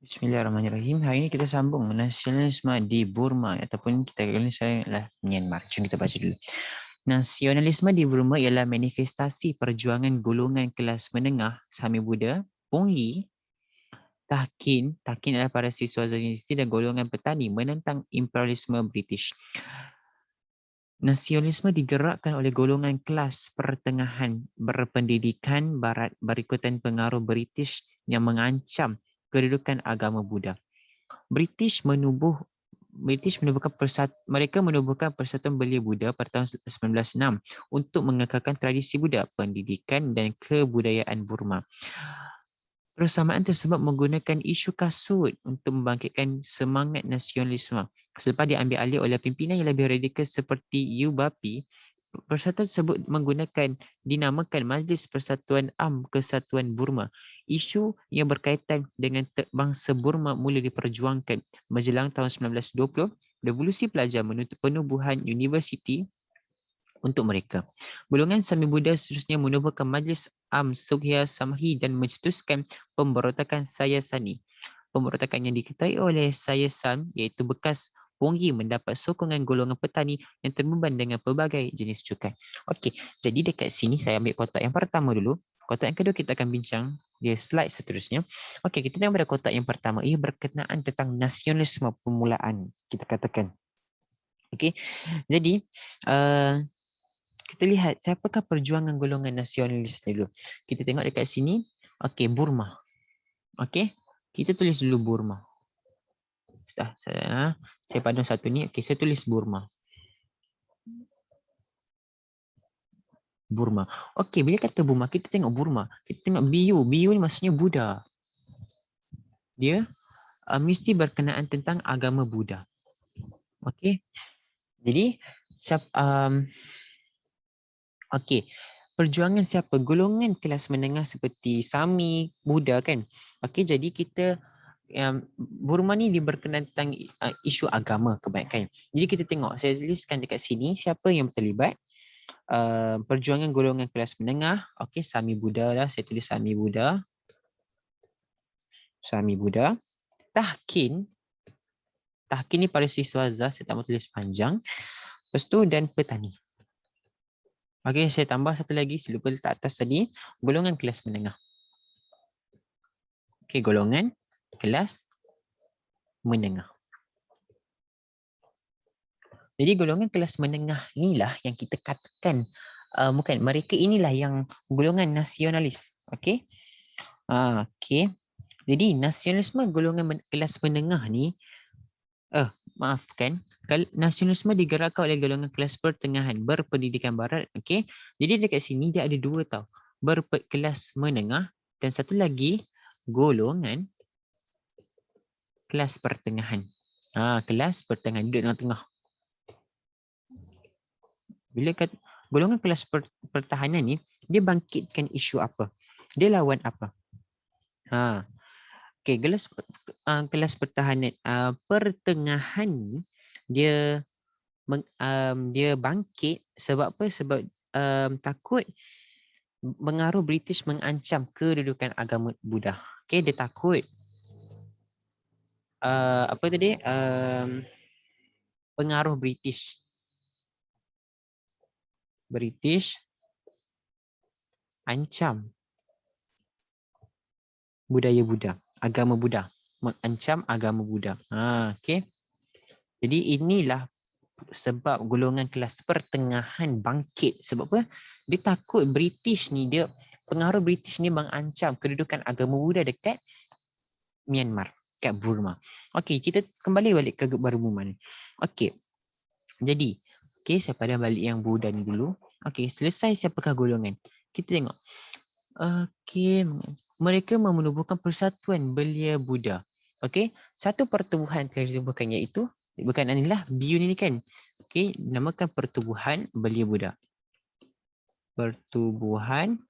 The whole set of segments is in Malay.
Bismillahirrahmanirrahim. Hari ini kita sambung nasionalisme di Burma ataupun kita kali ini saya adalah Myanmar. Jom kita baca dulu. Nasionalisme di Burma ialah manifestasi perjuangan golongan kelas menengah Sami Buddha, Pungli, Tahkin adalah para siswa Zionistik dan golongan petani menentang imperialisme British. Nasionalisme digerakkan oleh golongan kelas pertengahan berpendidikan barat berikutan pengaruh British yang mengancam kedudukan agama Buddha. Mereka menubuhkan Persatuan Belia Buddha pada tahun 1906 untuk mengekalkan tradisi Buddha, pendidikan dan kebudayaan Burma. Persamaan tersebut menggunakan isu kasut untuk membangkitkan semangat nasionalisme. Selepas diambil alih oleh pimpinan yang lebih radikal seperti U Bapi, persatuan tersebut dinamakan Majlis Persatuan Kesatuan Burma. Isu yang berkaitan dengan bangsa Burma mula diperjuangkan. Menjelang tahun 1920, revolusi pelajar menuntut penubuhan universiti untuk mereka. Golongan Sami Buddha seterusnya menubuhkan Majlis Sugya Samhi dan mencetuskan pemberontakan Sayasani. Pemberontakan yang diketahui oleh Sayasan iaitu bekas Ponggi mendapat sokongan golongan petani yang terbeban dengan pelbagai jenis cukai. Okey, jadi dekat sini saya ambil kotak yang pertama dulu. Kotak yang kedua kita akan bincang dia slide seterusnya. Okey, kita tengok pada kotak yang pertama. Ia berkenaan tentang nasionalisme permulaan, kita katakan. Okey, jadi kita lihat siapakah perjuangan golongan nasionalis dulu. Kita tengok dekat sini. Okey, Burma. Okey, kita tulis dulu Burma. Saya pandang satu ni. Okey, saya tulis Burma. Burma. Okey, bila kata Burma, kita tengok Burma. Kita tengok BU. BU ni maksudnya Buddha. Dia mesti berkenaan tentang agama Buddha. Okey. Jadi, okey. Perjuangan siapa? Golongan kelas menengah seperti Sami, Buddha kan? Okey, jadi kita Burma ni dia berkenaan tentang isu agama kebanyakan. Jadi kita tengok, saya tuliskan dekat sini siapa yang terlibat. Perjuangan golongan kelas menengah. Okey, Sami Buddha lah. Saya tulis Sami Buddha. Sami Buddha. Tahkin. Tahkin ni pada siswa Zah. Saya tak mahu tulis panjang. Lepas tu dan petani. Okey, saya tambah satu lagi. Saya lupa letak atas tadi. Golongan kelas menengah. Okey, golongan kelas menengah. Jadi golongan kelas menengah inilah yang kita katakan bukan, mereka inilah yang golongan nasionalis. Okey. Okey. Jadi nasionalisme golongan kelas menengah ni maafkan, nasionalisme digerakkan oleh golongan kelas pertengahan berpendidikan barat. Okey. Jadi dekat sini dia ada dua tau. Kelas menengah dan satu lagi golongan kelas pertengahan. Kelas pertengahan duduk tengah-tengah. Bila kata golongan kelas pertahanan ni, dia bangkitkan isu apa? Dia lawan apa? Okey, kelas pertahanan pertengahan ni dia dia bangkit sebab apa? Sebab takut pengaruh British mengancam kedudukan agama Buddha. Okey, dia takut apa tadi? Pengaruh British ancam budaya Buddha, agama Buddha, mengancam agama Buddha. Okey. Jadi inilah sebab golongan kelas pertengahan bangkit. Sebab apa? Dia takut British ni, pengaruh British ni mengancam kedudukan agama Buddha dekat Myanmar, dekat Burma. Okey, kita kembali balik ke Burma ni. Okey. Jadi, saya pada balik yang Buddha ni dulu. Okey, selesai siapakah golongan? Kita tengok. Okey, mereka menubuhkan Persatuan Belia Buddha. Okey, satu pertubuhan telah ditubuhkan iaitu bukan inilah BU ni kan. Okey, namakan Pertubuhan Belia Buddha. Pertubuhan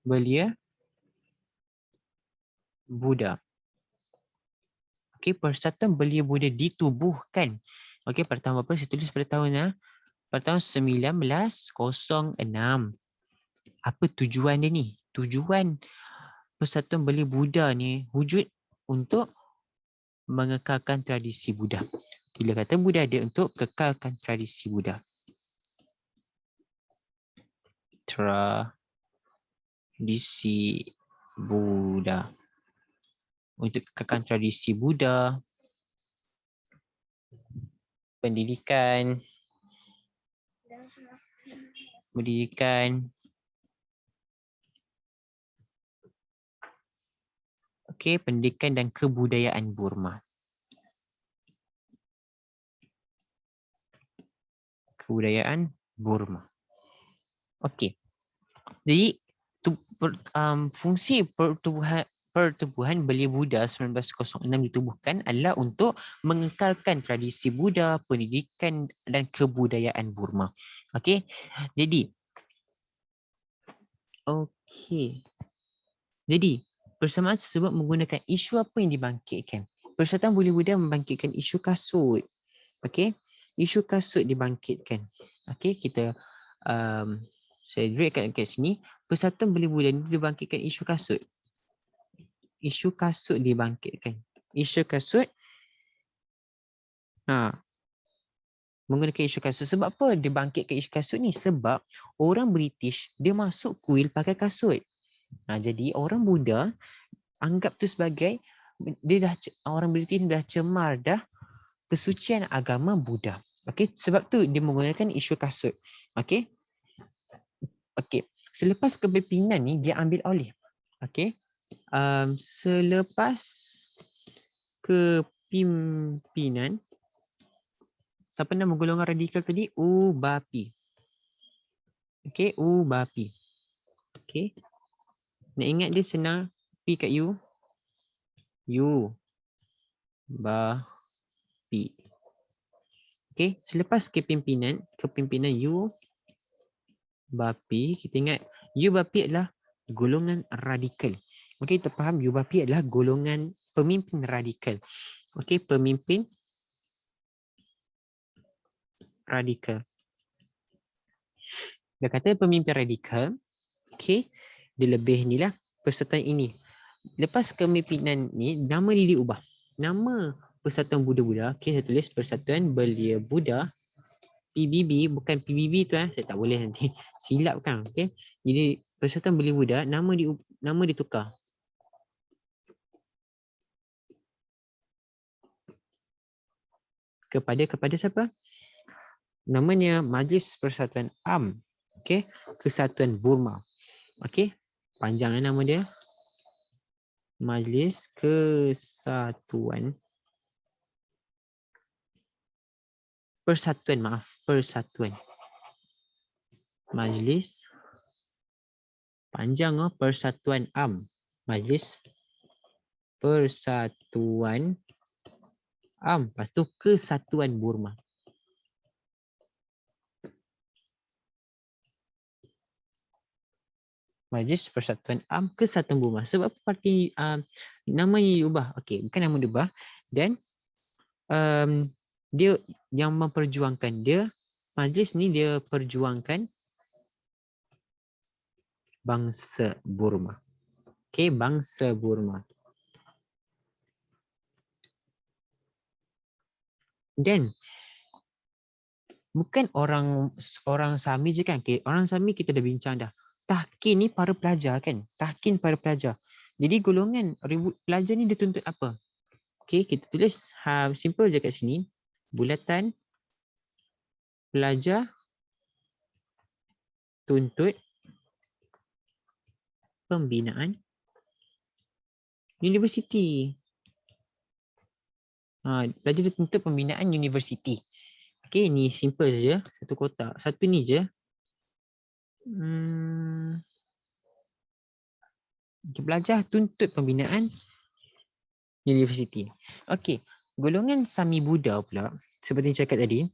Belia Buddha. Okey, Persatuan Belia Buddha ditubuhkan. Okey, pada tahun berapa? Saya tulis pada tahun 1906. Apa tujuan dia ni? Tujuan Persatuan Belia Buddha ni wujud untuk mengekalkan tradisi Buddha. Bila kata Buddha ada untuk kekalkan tradisi Buddha. Tradisi Buddha. Untuk kekalkan tradisi Buddha, pendidikan, pendidikan dan kebudayaan Burma. Kebudayaan Burma. Okey. Jadi fungsi pertubuhan Belia Buddha 1906 ditubuhkan adalah untuk mengekalkan tradisi Buddha, pendidikan dan kebudayaan Burma. Okey. Jadi persamaan tersebut menggunakan isu apa yang dibangkitkan? Persatuan Belia Buddha membangkitkan isu kasut. Okey. Isu kasut dibangkitkan. Okey, kita saya draw kat sini. Persatuan Belia Buddha ni dibangkitkan isu kasut. Isu kasut dibangkitkan. Isu kasut. Menggunakan isu kasut. Sebab apa dia bangkitkan isu kasut ni? Sebab orang British dia masuk kuil pakai kasut. Jadi orang Buddha anggap tu sebagai orang British dah cemar dah kesucian agama Buddha. Okey, sebab tu dia menggunakan isu kasut. Okey. Selepas kepimpinan ni dia ambil alih. Okey. Selepas kepimpinan, siapa nama golongan radikal tadi? Ubapi. Okey, Ubapi. Okey. Nak ingat dia senang P kat U. Ubapi. Okey, selepas kepimpinan Ubapi, kita ingat Ubapi adalah golongan radikal. Okey, kita faham Ubapi adalah golongan pemimpin radikal. Okey, pemimpin radikal. Dia kata pemimpin radikal, okey, dia lebih ni lah persatuan ini. Lepas kepimpinan ni, nama dia diubah. Nama Persatuan Buddha-Buddha, okey, saya tulis Persatuan Belia Buddha, PBB, bukan PBB tu saya tak boleh nanti silap kan, okey. Jadi Persatuan Belia Buddha nama ditukar. Kepada siapa? Namanya Majlis Persatuan AMN. Okey, Kesatuan Burma. Okey, panjang nama dia. Majlis Persatuan. Majlis panjang Persatuan AMN. Majlis Persatuan AMN. Lepas tu Kesatuan Burma. Majlis Persatuan AMN Kesatuan Burma. Sebab apa parti namanya diubah? Okey, bukan nama diubah. Dan dia yang memperjuangkan majlis ni dia perjuangkan bangsa Burma. Okey, bangsa Burma. Dan bukan orang Sami je kan. Okay, orang Sami kita dah bincang dah. Tahkin ni para pelajar kan. Tahkin para pelajar. Jadi golongan pelajar ni dia tuntut apa? Okey, kita tulis simple je kat sini. Bulatan pelajar tuntut pembinaan universiti. Pelajar dia tuntut pembinaan universiti. Okey, ni simple je. Satu kotak. Satu ni je. Pelajar tuntut pembinaan universiti. Okey, golongan Sami Buddha pula, seperti yang cakap tadi,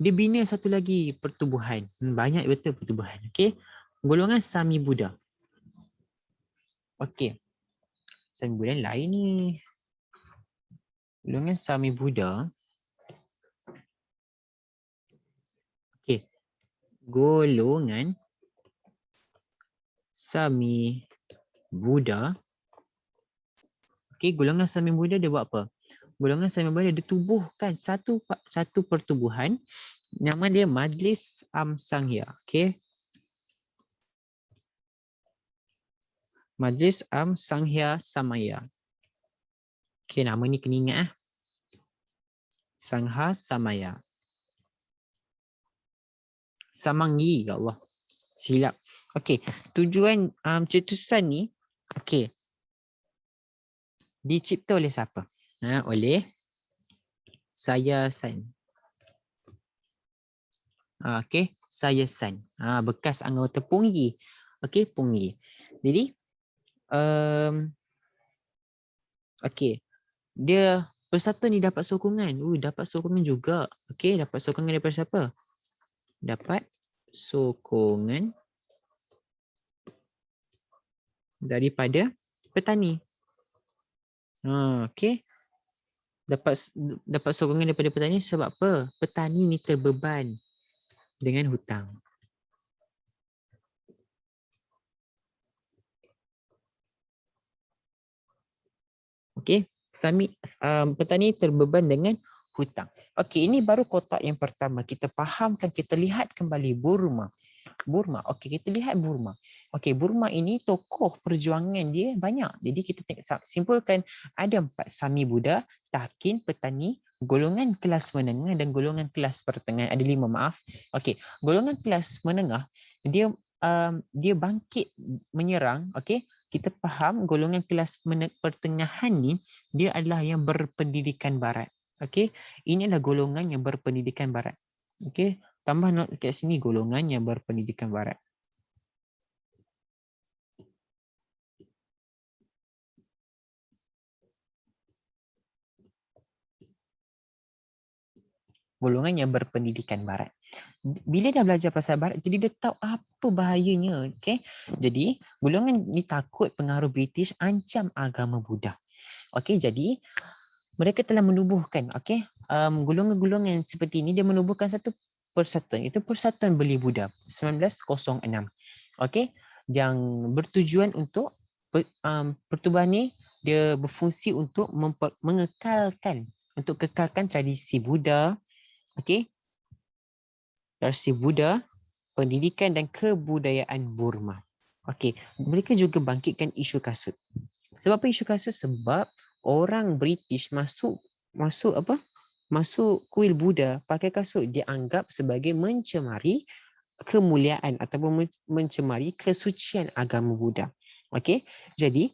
dia bina satu lagi pertubuhan. Banyak betul pertubuhan. Okey, golongan Sami Buddha. Okey, Sami Buddha lain ni. Golongan Sami Buddha. Okey, golongan Sami Buddha Okey, golongan Samin Buddha dia buat apa? Golongan Samin Buddha dia tubuhkan satu pertubuhan, nama dia Majlis Amsanghya. Okey. Majlis Amsanghya Samaya. Okey, nama ni kena ingat ah. Sangha Samaya. Samanggi, ya Allah. Silap. Okey, tujuan cetusan ni okey. Dicipta oleh siapa? Oleh Saya San. Okey, Saya San. Bekas anggota Punggi. Okey, Punggi. Jadi okey, dia persatuan ni dapat sokongan. Dapat sokongan juga. Okey, dapat sokongan daripada siapa? Dapat sokongan daripada petani. Okey. Dapat sokongan daripada petani sebab apa? Petani ni terbeban dengan hutang. Okey, petani terbeban dengan hutang. Okey, ini baru kotak yang pertama. Kita fahamkan, kita lihat kembali Burma. Okey, kita lihat Burma. Okey, Burma ini tokoh perjuangan dia banyak. Jadi kita simpulkan ada 4 Sami Buddha, Takin, petani, golongan kelas menengah dan golongan kelas pertengahan. Ada 5, maaf. Okey, golongan kelas menengah dia bangkit menyerang. Okey, kita faham golongan kelas pertengahan ni dia adalah yang berpendidikan barat. Okey, ini adalah golongan yang berpendidikan barat. Okey, tambah note kat sini golongan yang berpendidikan barat. Golongan yang berpendidikan barat. Bila dah belajar pasal barat, jadi dia tahu apa bahayanya. Okay? Jadi, golongan ni takut pengaruh British ancam agama Buddha. Okay, jadi mereka telah menubuhkan, okay, golongan-golongan seperti ini, dia menubuhkan satu persatuan, itu Persatuan Belia Buddha 1906. Okay, yang bertujuan untuk pertubuhan ni dia berfungsi untuk kekalkan tradisi Buddha. Okey. Tradisi Buddha, pendidikan dan kebudayaan Burma. Okey, mereka juga bangkitkan isu kasut. Sebab apa isu kasut? Sebab orang British masuk kuil Buddha pakai kasut, dianggap sebagai mencemari kemuliaan ataupun mencemari kesucian agama Buddha. Okey. Jadi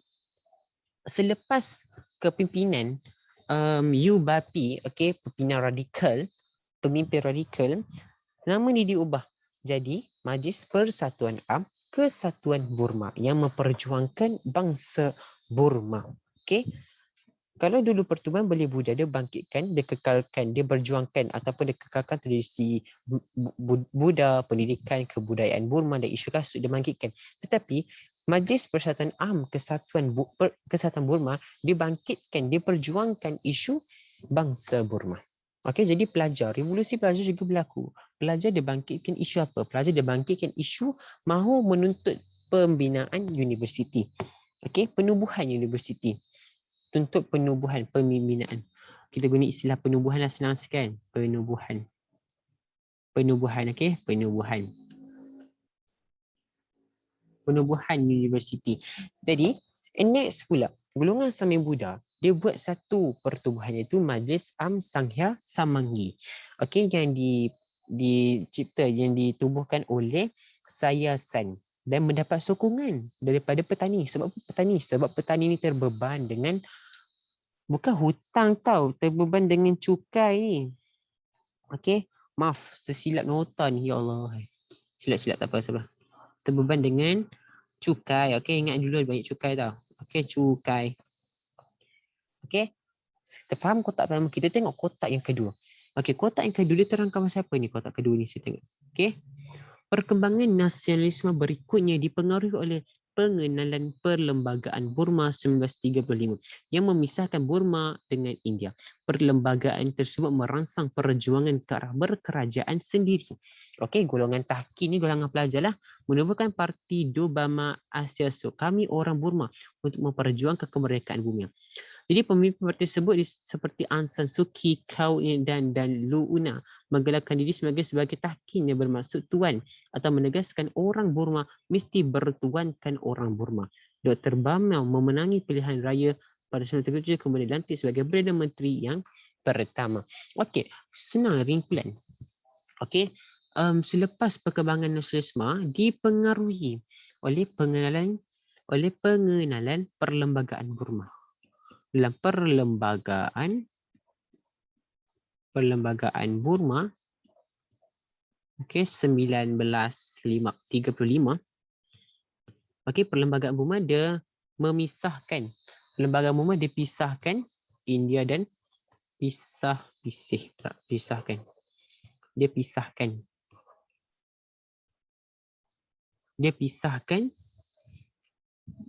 selepas kepimpinan Yu Bapi, okey, pemimpin radikal, nama ni diubah jadi Majlis Persatuan Kesatuan Burma yang memperjuangkan bangsa Burma. Okey. Kalau dulu pertubuhan Belia Buddha dia bangkitkan, dia kekalkan, dia berjuangkan ataupun dia kekalkan tradisi Buddha, pendidikan, kebudayaan Burma dan isu kasut dia bangkitkan. Tetapi Majlis Persatuan Kesatuan Burma dia bangkitkan, dia perjuangkan isu bangsa Burma. Okey, jadi revolusi pelajar juga berlaku. Pelajar dia bangkitkan isu apa? Pelajar dia bangkitkan isu mahu menuntut pembinaan universiti. Okey, penubuhan universiti. Tuntut penubuhan pembinaan. Kita guna istilah penubuhan lah, senang sikit kan? Penubuhan, okey? Penubuhan universiti. Jadi, next pula, golongan Samin Buddha, dia buat satu pertubuhan iaitu Majlis Amsanghya Samanggi. Okey, yang dicipta, yang ditubuhkan oleh Saya San dan mendapat sokongan daripada petani. Sebab petani? Sebab petani ni terbeban dengan bukan hutang tau, terbeban dengan cukai ni. Okey, maaf, tersilap nota ni, ya Allah. Silap-silap tak apa, sabar. Terbeban dengan cukai. Okey, ingat dulu banyak cukai tau. Okey, cukai. Okey, kita faham kotak pertama, kita tengok kotak yang kedua. Okey, kotak yang kedua dia terangkan pasal apa ni kotak kedua ni, saya tengok. Okey. Perkembangan nasionalisme berikutnya dipengaruhi oleh pengenalan Perlembagaan Burma 1935 yang memisahkan Burma dengan India. Perlembagaan tersebut merangsang perjuangan ke arah berkerajaan sendiri. Okey, golongan Takin ni golongan pelajar lah, menubuhkan Partido Bama Asia So, kami orang Burma, untuk memperjuangkan kemerdekaan bumi. Jadi pemimpin parti tersebut seperti Aung San Suu Kyi, Kyaw dan Lu Una menggelarkan diri sebagai tahkin yang bermaksud tuan atau menegaskan orang Burma mesti bertuankan orang Burma. Dr. Bamau memenangi pilihan raya pada 1937 kemudian dilantik sebagai Perdana Menteri yang pertama. Okey, senang ringkulan. Okey, selepas perkembangan nasionalisme dipengaruhi oleh pengenalan perlembagaan Burma. Dalam perlembagaan Burma, okey 1935. Okey, perlembagaan Burma dia memisahkan, perlembagaan Burma dipisahkan India dan pisahkan. Dia pisahkan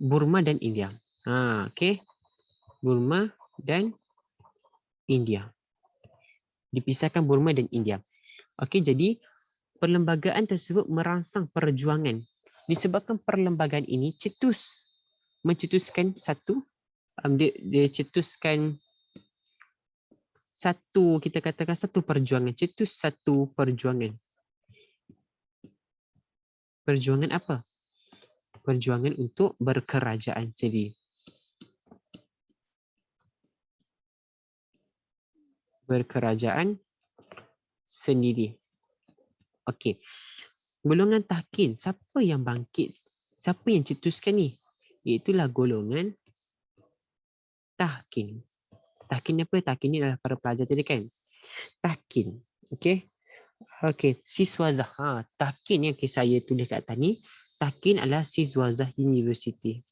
Burma dan India. Okey. Burma dan India. Dipisahkan Burma dan India. Okey, jadi perlembagaan tersebut merangsang perjuangan. Disebabkan perlembagaan ini mencetuskan satu, dia cetuskan satu, kita katakan satu perjuangan. Cetus satu perjuangan. Perjuangan apa? Perjuangan untuk berkerajaan sendiri. Berkerajaan sendiri. Okey. Golongan tahkin, siapa yang bangkit? Siapa yang cetuskan ni? Iaitulah golongan tahkin. Tahkin apa? Tahkin ni adalah para pelajar tadi kan? Tahkin. Okey. Okey, Siswazah. Tahkin yang saya tulis kat atas ni, tahkin adalah Siswazah University.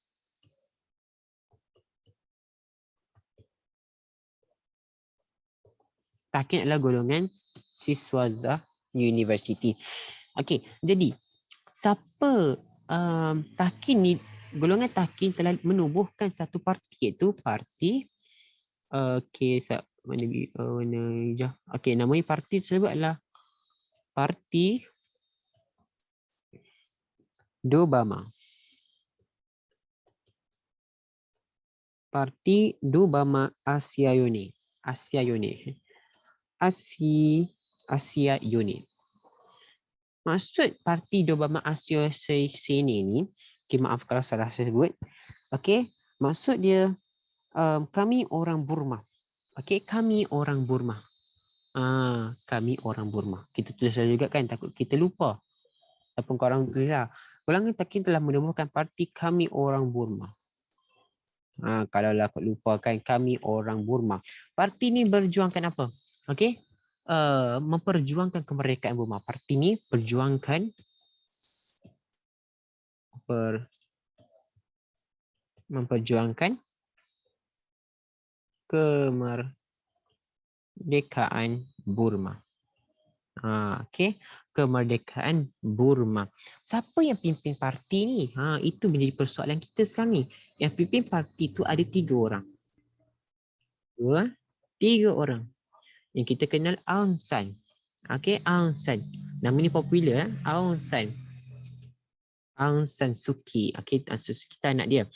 Tahkin adalah golongan Siswazah University. Okey, jadi siapa tahkin ni, golongan tahkin telah menubuhkan satu parti, iaitu parti warna hijau. Okey, namanya parti tersebut adalah Parti Dobama. Parti Dobama Asiayone. Asiayone. Maksud Parti Dobama Asiayone ni, okay, maaf kalau salah saya sebut. Okey, maksud dia kami orang Burma. Okey, kami orang Burma. Kami orang Burma. Kita tulis juga kan, takut kita lupa. Ataupun korang tulis lah. Golongan tahkin telah menemukan parti kami orang Burma. Kalau lah lupakan kami orang Burma. Parti ni berjuangkan apa? Okey. Memperjuangkan kemerdekaan Burma. Parti ni memperjuangkan kemerdekaan Burma. Okey, kemerdekaan Burma. Siapa yang pimpin parti ni? Itu menjadi persoalan kita sekarang ni. Yang pimpin parti tu ada 3 orang. 3 orang. Yang kita kenal Aung San. Okey, Aung San. Nama ni popular, Aung San. Aung San Suu Kyi. Okey, Aung San Suu Kyi kita anak dia.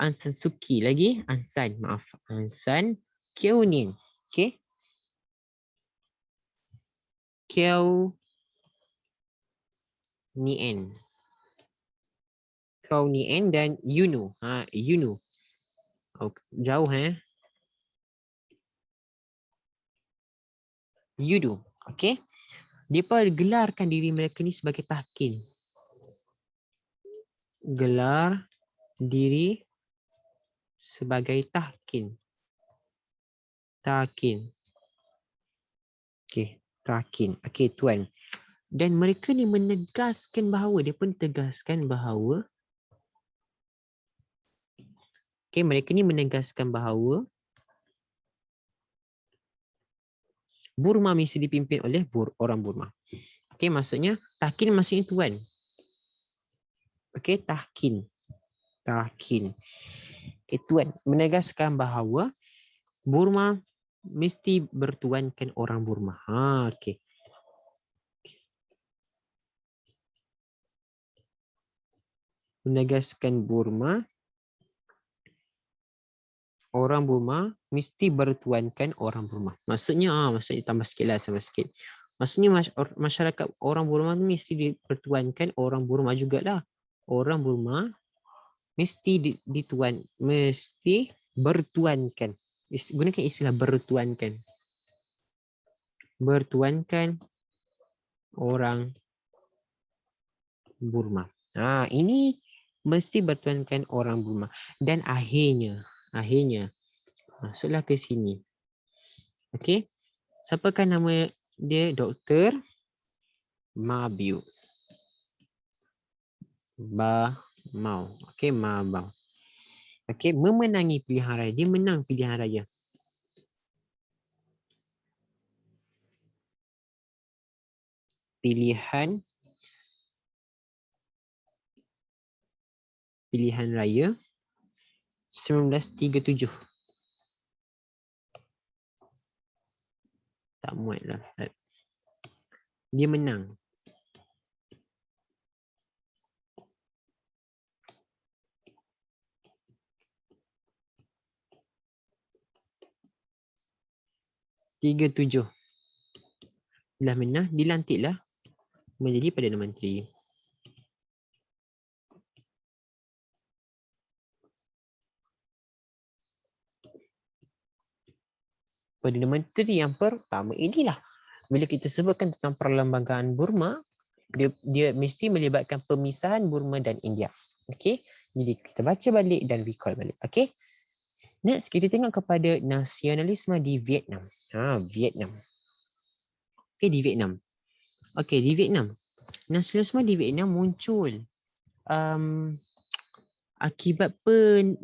Aung San Suu Kyi lagi, Aung San, maaf. Aung San Kyaw Nien. Okey. Kyaw Nien. Kyaw Nien dan UNO. UNO. Jauh UNO. Okey. Mereka gelarkan diri mereka ni sebagai tahkin. Gelar diri sebagai tahkin. Tahkin. Okey, tahkin. Okey, tuan. Dan mereka ni menegaskan bahawa, mereka ni menegaskan bahawa Burma mesti dipimpin oleh orang Burma. Okey, maksudnya tahkin maksudnya tuan. Okey, tahkin. Tahkin. Okey, tuan menegaskan bahawa Burma mesti bertuankan orang Burma. Okey. Menegaskan Burma orang Burma mesti bertuankan orang Burma. Maksudnya tambah sikit lah, tambah sikit. Maksudnya masyarakat orang Burma tu mesti dipertuankan orang Burma jugalah. Orang Burma mesti mesti bertuankan. Gunakan istilah bertuankan. Bertuankan orang Burma. Ini mesti bertuankan orang Burma. Dan akhirnya masuklah ke sini. Okey. Siapakah nama dia? Dr. Mabiu Mau. Okey, Mabau. Okey, memenangi pilihan raya. Dia menang pilihan raya. Pilihan raya 1937. Tak muat lah. Dia menang. Dah menang, dilantiklah menjadi Perdana Menteri. Perdana Menteri yang pertama inilah. Bila kita sebutkan tentang perlembagaan Burma, dia mesti melibatkan pemisahan Burma dan India. Okey, jadi kita baca balik dan recall balik. Okey. Next, kita tengok kepada nasionalisme di Vietnam. Vietnam. Okey, di Vietnam. Okey, di Vietnam. Nasionalisme di Vietnam muncul akibat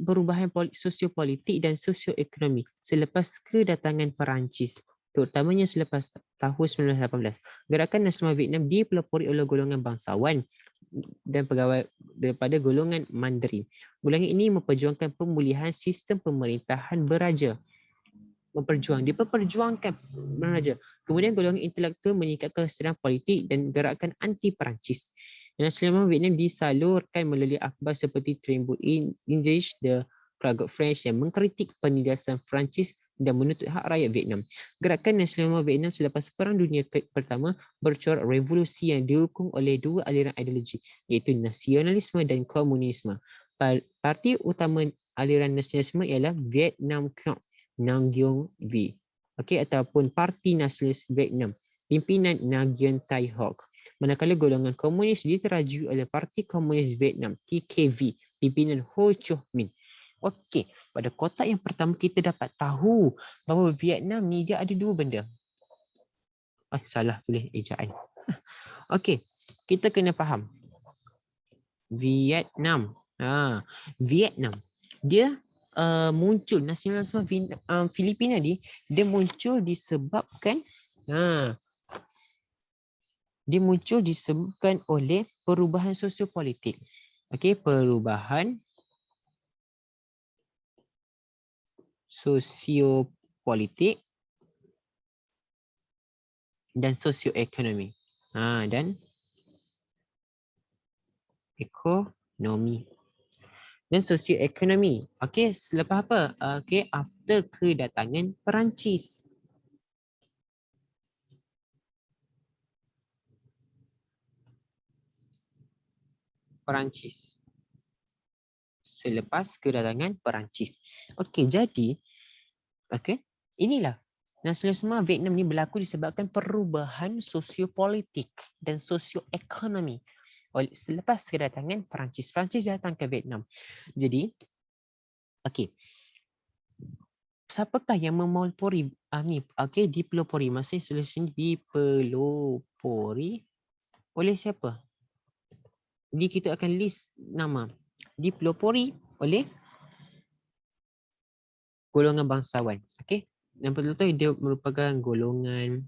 perubahan sosiopolitik dan sosioekonomi selepas kedatangan Perancis, terutamanya selepas tahun 1918. Gerakan nasional Vietnam dipelopori oleh golongan bangsawan dan pegawai daripada golongan Mandarin. Golongan ini memperjuangkan pemulihan sistem pemerintahan beraja. Diperjuangkan beraja. Kemudian golongan intelektual meningkatkan kesadaran politik dan gerakan anti Perancis. Nasionalisme Vietnam disalurkan melalui akhbar seperti Tribune English, The Prague French yang mengkritik penindasan Perancis dan menuntut hak rakyat Vietnam. Gerakan nasionalisme Vietnam selepas Perang Dunia Pertama bercorak revolusi yang didukung oleh dua aliran ideologi, iaitu nasionalisme dan komunisme. Parti utama aliran nasionalisme ialah Vietnam Công, Nguyen V. Okey, ataupun Parti Nasionalis Vietnam, pimpinan Nguyen Thai Hoc. Manakala golongan komunis diteraju oleh Parti Komunis Vietnam, PKV, pimpinan Ho Chi Minh. Okey, pada kotak yang pertama kita dapat tahu bahawa Vietnam ni dia ada dua benda. Salah tulis ejaan. Okey, kita kena faham. Vietnam. Vietnam. Dia muncul nasionalisme Filipina ni, dia muncul disebabkan disebabkan oleh perubahan sosiopolitik. Okey, perubahan sosiopolitik dan sosioekonomi. Dan ekonomi. Dan sosioekonomi. Okey, selepas apa? Okey, after kedatangan Perancis. Selepas kedatangan Perancis. Okey, jadi inilah nasionalisme Vietnam ni berlaku disebabkan perubahan sosiopolitik dan sosioekonomi selepas kedatangan Perancis. Perancis datang ke Vietnam. Jadi, siapakah yang mempelopori dipelopori, maksudnya solusi dipelopori oleh siapa? Jadi kita akan list nama. Dipelopori oleh golongan bangsawan. Okey. Yang perlu tahu dia merupakan golongan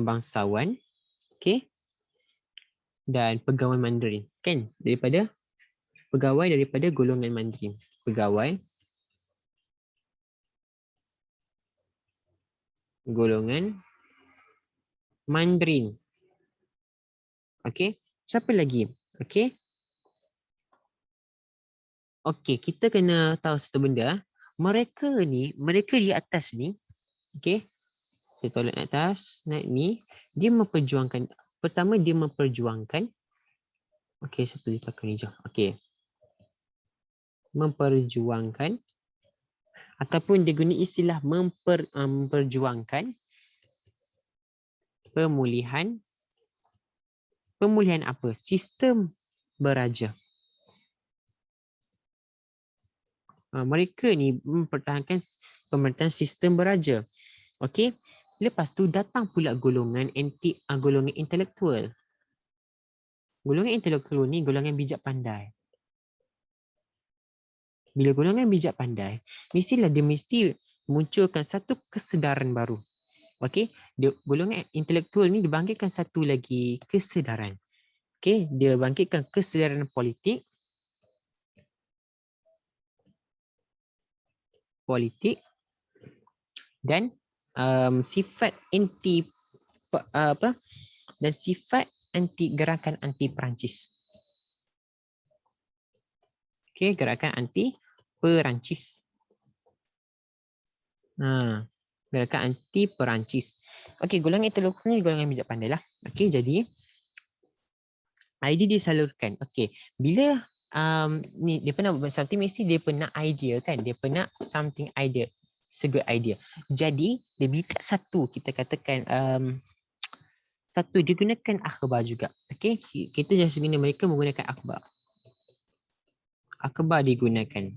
bangsawan. Okey. Dan pegawai Mandarin. Kan? Pegawai daripada golongan Mandarin. Pegawai golongan Mandarin. Okey. Siapa lagi? Okey. Okey, kita kena tahu satu benda. Mereka di atas ni, okey. Saya tolak naik atas, naik ni. Dia memperjuangkan, pertama dia memperjuangkan. Okey, saya tulis pakai ni je. Okey. Memperjuangkan ataupun dia guna istilah memperjuangkan pemulihan apa? Sistem beraja. Mereka ni mempertahankan pemerintahan sistem beraja. Okey. Lepas tu datang pula golongan golongan intelektual. Golongan intelektual ni golongan bijak pandai. Bila golongan bijak pandai, mestilah dia mesti munculkan satu kesedaran baru. Okey, golongan intelektual ni dibangkitkan satu lagi kesedaran. Okey, dia bangkitkan kesedaran politik dan sifat gerakan anti Perancis. Okey, gerakan anti Perancis. Gerakan anti Perancis. Okey, golongan intelektual ni golongan bijak pandai lah. Okey, jadi idea disalurkan. Okey, bila ni dia pernah buat something, mesti dia pernah idea kan? Dia pernah something idea. It's a good idea. Jadi, dia bikin satu, kita katakan satu, dia gunakan akhbar juga. Okey, kita just guna mereka menggunakan akhbar. Akhbar digunakan.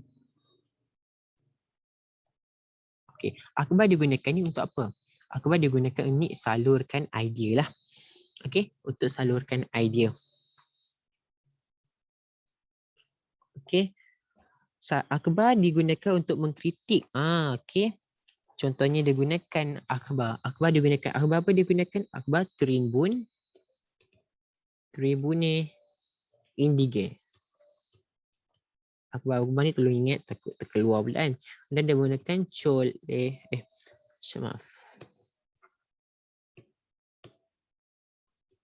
Okey, akhbar digunakan ni untuk apa? Akhbar digunakan untuk salurkan idea lah. Okey, untuk salurkan idea. Okey. Akhbar digunakan untuk mengkritik. Okey. Contohnya dia gunakan akhbar. Akhbar digunakan, akhbar apa dia gunakan? Akhbar Tribune Indige. Akhbar ni tolong ingat, takut terkeluar pula kan. Dan dia gunakan maaf.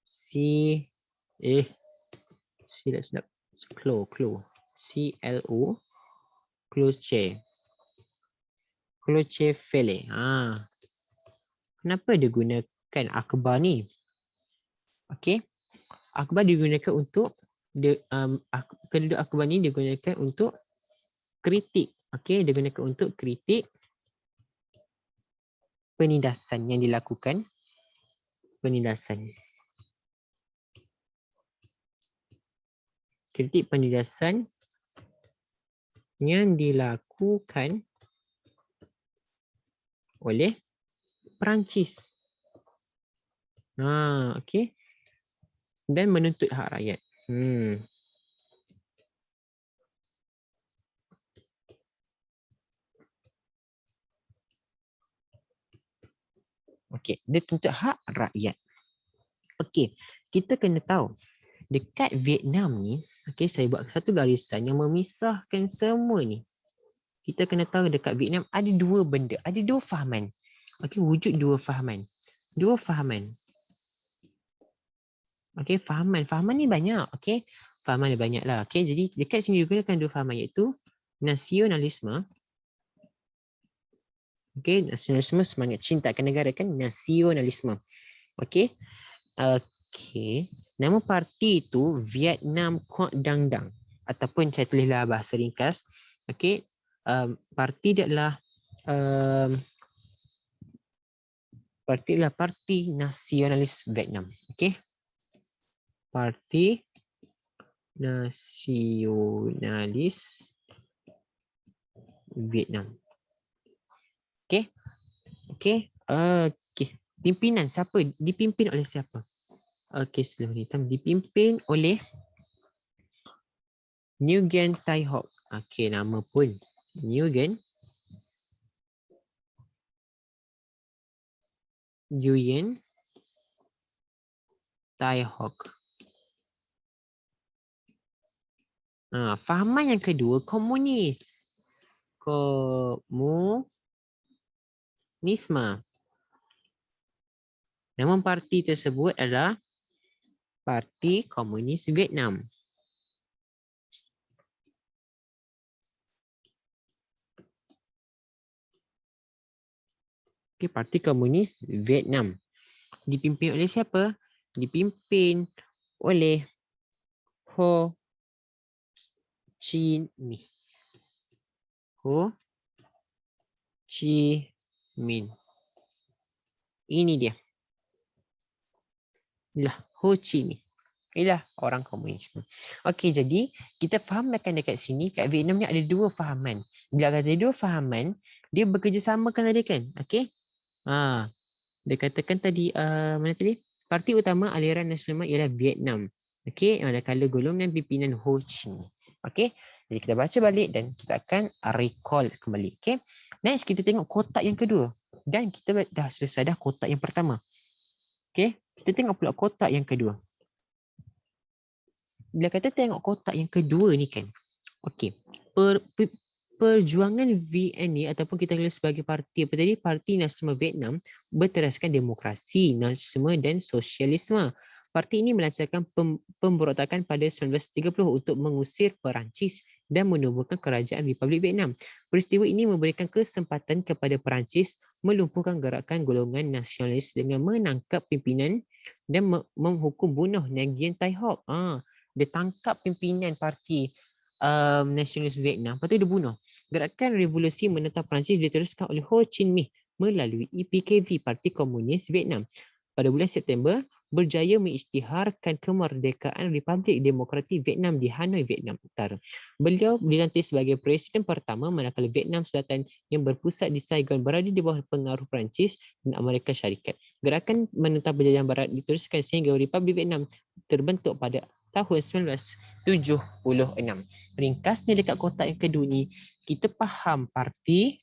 Silap. CLO Clochefele. Kenapa dia gunakan akhbar ni? Okey. Akhbar digunakan untuk kedua akhbar ni digunakan untuk kritik. Okey, digunakan untuk kritik penindasan yang dilakukan. Kritik penindasan yang dilakukan oleh Perancis. Okey. Dan menuntut hak rakyat. Okey, dia tuntut hak rakyat. Okey, kita kena tahu dekat Vietnam ni, okey, saya buat satu garisan yang memisahkan semua ni. Kita kena tahu dekat Vietnam ada dua benda, ada dua fahaman. Okey, wujud dua fahaman. Okey, fahaman ni banyak. Okey, fahaman ni banyak lah. Okey, jadi dekat sini digunakan dua fahaman, iaitu nasionalisme. Okey, nasionalisme, semangat cinta akan negara kan, nasionalisme. Okey. Okey. Nama parti itu Vietnam Quoc Dang Dang, ataupun saya tulislah bahasa ringkas. Okey. Parti dia adalah Parti Nasionalis Vietnam. Okey. Parti Nasionalis Vietnam. Okey. Okey. Pimpinan siapa? Dipimpin oleh siapa? Okey, sebelum hitam dipimpin oleh Nguyen Tai Hoc. Okey, nama pun Nguyen Tai Hoc. Fahaman yang kedua, komunisme. Nama parti tersebut adalah Parti Komunis Vietnam. Okay, Parti Komunis Vietnam. Dipimpin oleh siapa? Dipimpin oleh Ho Chi Minh. Ho Chi Minh. Ini dia. Inilah Ho Chi Minh. Inilah orang komunisme. Okey, jadi kita fahamkan dekat sini, kat Vietnam ni ada dua fahaman. Bila kata dua fahaman, dia bekerjasama kan tadi kan? Okey. Dia katakan tadi, mana tadi? Parti utama aliran nasional ialah Vietnam. Okey, ada kala golongan pimpinan Ho Chi Minh. Okey. Jadi kita baca balik dan kita akan recall kembali. Okey. Next kita tengok kotak yang kedua. Dan kita dah selesai dah kotak yang pertama. Okey, kita tengok pula kotak yang kedua. Bila kata tengok kotak yang kedua ni kan. Okey. Perjuangan VN ni ataupun kita kenal sebagai parti apa tadi? Parti Nasional Vietnam berteraskan demokrasi, nasionalisme dan sosialisme. Parti ini melancarkan pemberontakan pada 1930 untuk mengusir Perancis dan menubuhkan kerajaan Republik Vietnam. Peristiwa ini memberikan kesempatan kepada Perancis melumpuhkan gerakan golongan nasionalis dengan menangkap pimpinan dan menghukum bunuh Nguyen Tai Hoc. Dia tangkap pimpinan parti nasionalis Vietnam, lepas tu dia bunuh. Gerakan revolusi menentang Perancis diteruskan oleh Ho Chi Minh melalui PKV, Parti Komunis Vietnam. Pada bulan September, berjaya mengisytiharkan kemerdekaan Republik Demokratik Vietnam di Hanoi, Vietnam Utara. Beliau dilantik sebagai Presiden pertama manakala Vietnam Selatan yang berpusat di Saigon berada di bawah pengaruh Perancis dan Amerika Syarikat. Gerakan menentang penjajahan Barat diteruskan sehingga Republik Vietnam terbentuk pada tahun 1976. Ringkasnya dekat kotak yang kedua ni, kita faham parti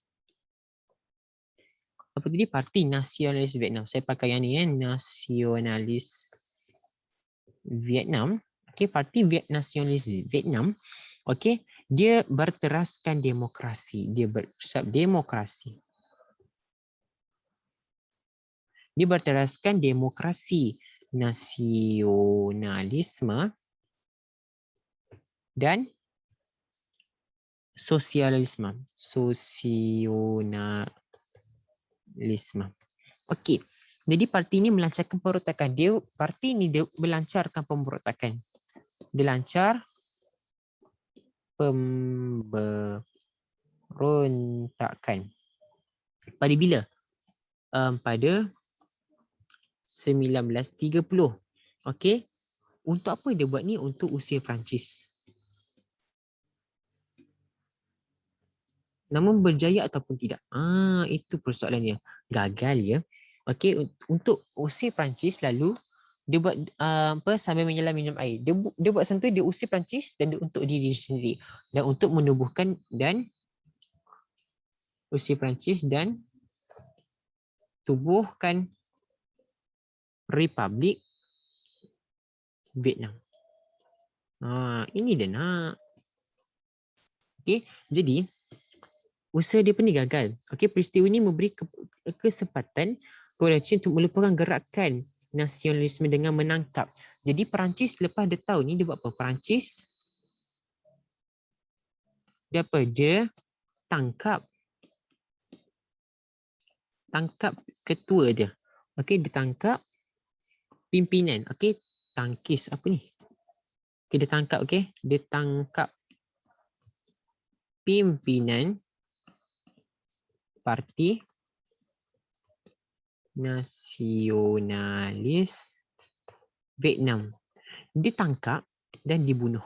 apa tadi? Parti Nasionalis Vietnam. Saya pakai yang ni kan, Nasionalis Vietnam. Okey, Parti Nasionalis Vietnam. Okey, dia berteraskan demokrasi. Dia bersab demokrasi. Dia berteraskan demokrasi, nasionalisme dan sosialisme. Okey. Jadi parti ini melancarkan pemberontakan. Parti ini melancarkan pemberontakan. Dia lancar pemberontakan. Pada bila? Pada 1930. Okey. Untuk apa dia buat ni? Untuk usir Perancis. Namun berjaya ataupun tidak? Itu persoalannya. Gagal ya. Okey, untuk usir Perancis lalu dia buat sambil menyelam minum air. Dia buat sentuh, dia usir Perancis dan untuk diri sendiri dan untuk menubuhkan dan usir Perancis dan tubuhkan Republik Vietnam. Ini dia nak. Okey, jadi usaha dia pun gagal. Okey, peristiwa ini memberi kesempatan kepada China untuk melupakan gerakan nasionalisme dengan menangkap. Jadi Perancis lepas dia tahu ni dia buat apa? Perancis dia apa? Dia tangkap ketua dia. Okey, dia tangkap pimpinan. Okey, tangkis apa ni? Okey, dia tangkap, okey. Dia tangkap pimpinan Parti Nasionalis Vietnam. Ditangkap dan dibunuh.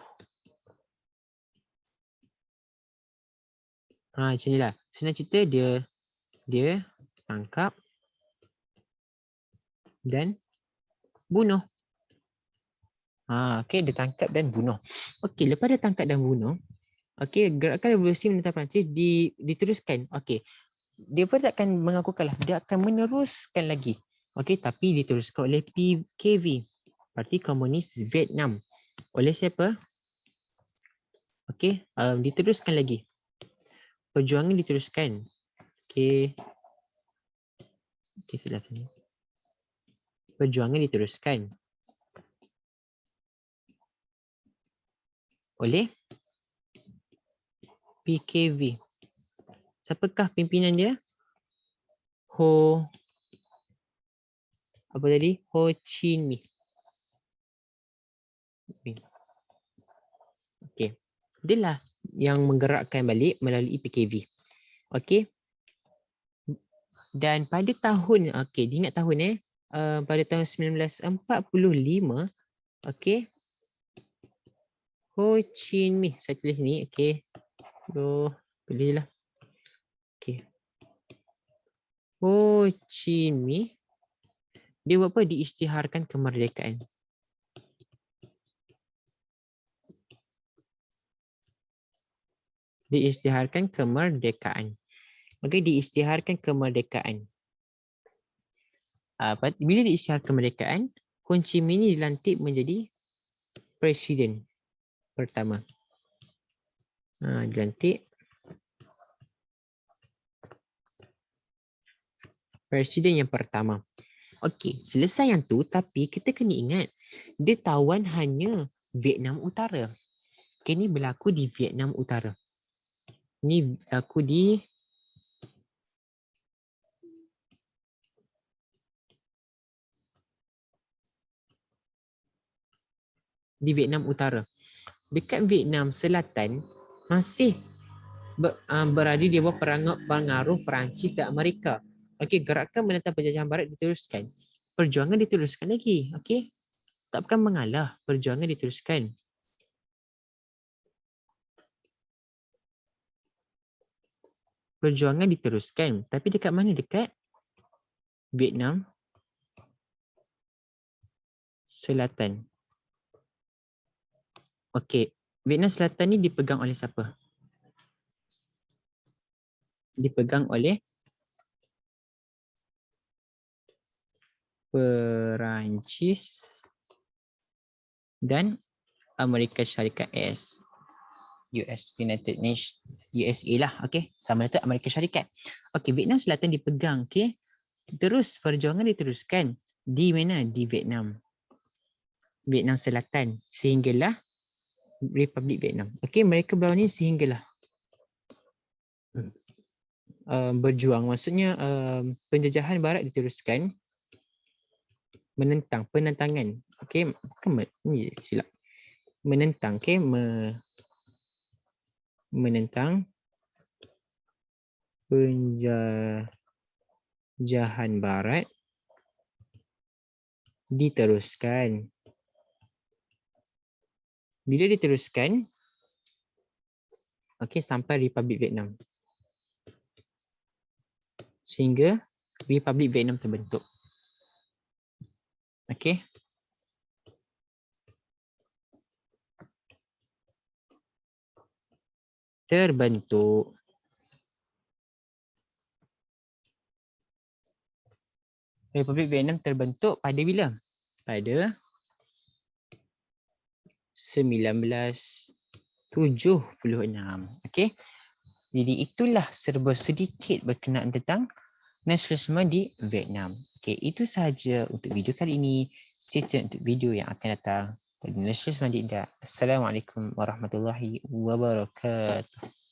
Macam inilah. Senang cerita dia tangkap dan bunuh. Okey, dia tangkap dan bunuh. Okey, lepas dia tangkap dan bunuh, okey, gerakan revolusi menentang Perancis diteruskan. Okey. Dia pun takkan mengaku kalah. Dia akan meneruskan lagi. Okey, tapi diteruskan oleh PKV, Parti Komunis Vietnam. Oleh siapa? Okey, diteruskan lagi. Perjuangan diteruskan. Okey. Okey, sebelah sini. Perjuangan diteruskan oleh PKV. Siapakah pimpinan dia? apa tadi? Ho Chi Minh. Okey. Dialah yang menggerakkan balik melalui PKV. Okey. Dan pada tahun, okey, diingat tahun pada tahun 1945, okey, Ho Chi Minh, saya tulis ni, okey. Bolehlah. Okey. Ho Chi Minh dia buat apa? Diisytiharkan kemerdekaan. Diisytiharkan kemerdekaan. Okey, diisytiharkan kemerdekaan. Bila diisytiharkan kemerdekaan, Ho Chi Minh ni dilantik menjadi presiden pertama. Dilantik presiden yang pertama. Okey, selesai yang tu, tapi kita kena ingat dia tawan hanya Vietnam Utara. Okey, ni berlaku di Vietnam Utara. Ni berlaku di Vietnam Utara. Dekat Vietnam Selatan masih berada di bawah pengaruh Perancis dan Amerika. Okey, gerakan menentang penjajahan barat diteruskan. Perjuangan diteruskan lagi. Okey. Takkan mengalah, perjuangan diteruskan. Perjuangan diteruskan. Tapi dekat mana? Dekat Vietnam Selatan. Okey, Vietnam Selatan ni dipegang oleh siapa? Dipegang oleh Perancis dan Amerika Syarikat US, United Nations, USA lah, okey. Sama tu Amerika Syarikat. Okey, Vietnam Selatan dipegang, okey. Terus perjuangan diteruskan di mana? Di Vietnam. Vietnam Selatan sehinggalah Republik Vietnam. Okey, mereka berdua ni sehinggalah berjuang. Maksudnya penjajahan barat diteruskan, penentangan. Okey, ni silap. Menentang, okey, menentang penjajahan barat diteruskan. Bila diteruskan, okey, sampai Republik Vietnam. Sehingga Republik Vietnam terbentuk. Okey. Terbentuk. Republik Vietnam terbentuk pada bila? Pada 1976. Okey. Jadi itulah serba sedikit berkenaan tentang nasionalisme di Vietnam. Okey, itu sahaja untuk video kali ini. Stay tune untuk video yang akan datang. Nasionalisme di India. Assalamualaikum warahmatullahi wabarakatuh.